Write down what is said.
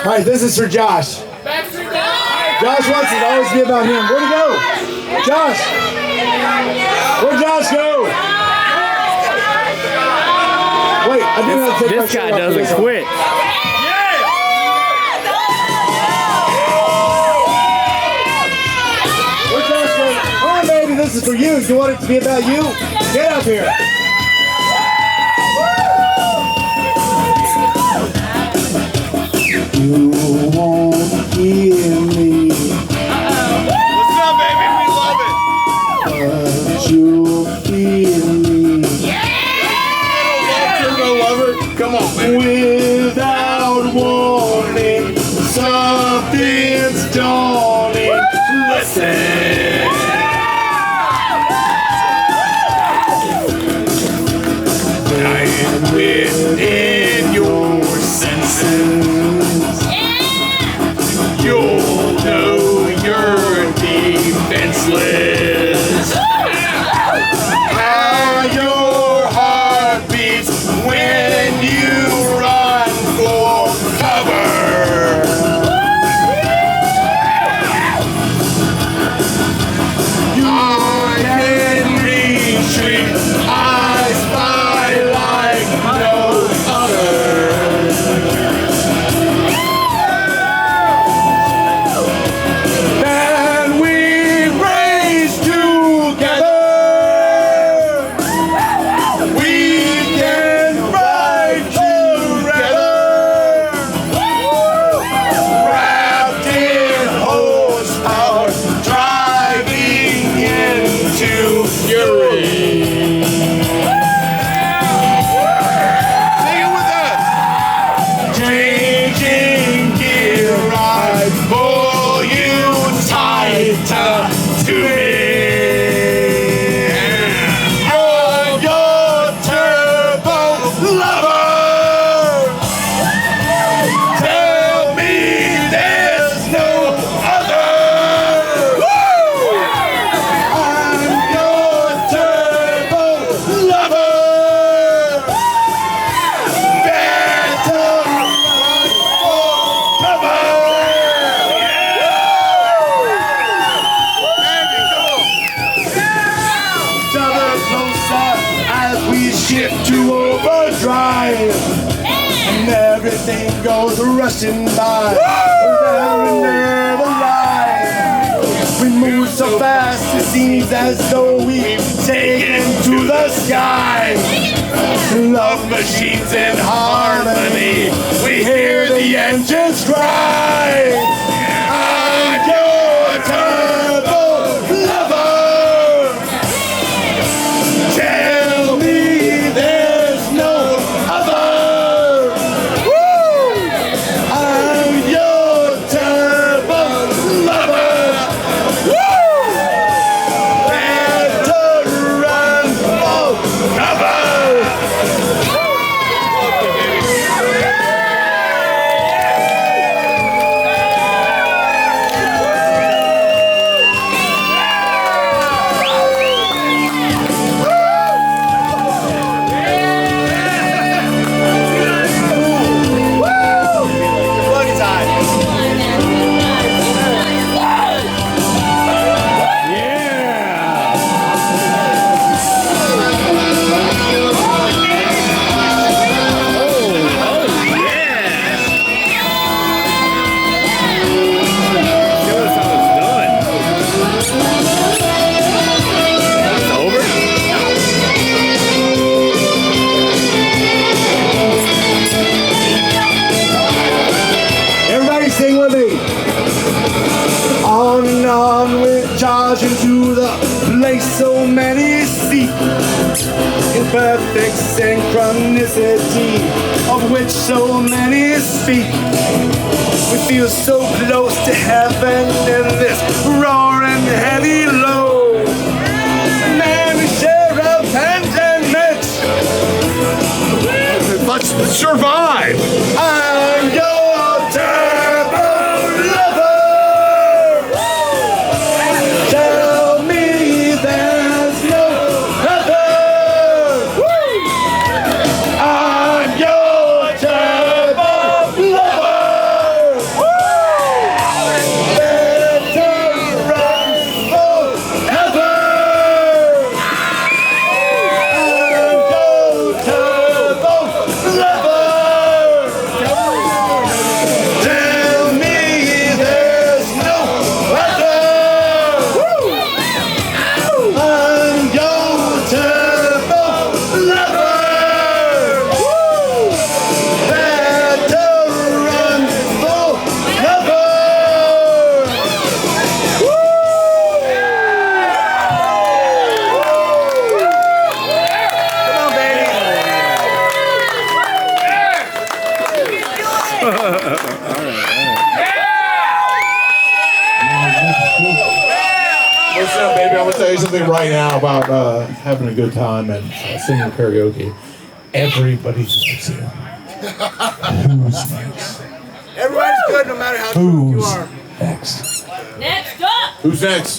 All right, this is for Josh. Josh wants it to always be about him. Where'd he go? Josh! Where'd Josh go? Wait, I do have to take my This guy shirt off for doesn't this one. quit. Where'd Josh go? Come on, baby, this is for you. You want it to be about you? Get up here. You won't hear me. What's up, baby? We love it. But you'll feel me. Turbo lover. Come on, baby. Without warning, something's dawning. Listen. I'm within your senses. You'll know you're defenseless. How your heart beats when you run for cover. I can retreat. I spy like no other. And we race together. We can ride forever. Wrapped in horsepower, driving into fury. Sing it with us. Changing gear, I pull you tighter to me. You're your turbo lover. Tell me there's no other. I'm your turbo lover. Better run for cover. Double closer as we shift to overdrive, and everything goes rushing by. Every nerve alive. We move so fast, it seems as though we've taken to the sky. Love machines in harmony, we hear the engines cry. I'm your turbo lover. Tell me there's no other. Woo! I'm your turbo lover. Woo! Better run for cover. Charging to the place so many seek, in perfect synchronicity of which so many speak. We feel so close to heaven in this roaring heavy load. Man, we share a pandemic. Let's survive. I'm your turbo lover. Tell me there's no other. I'm your turbo lover. tell you something right now about having a good time and singing karaoke. Everybody loves you. Who's next? Everybody's good no matter how drunk you are. Next? Next up! Who's next?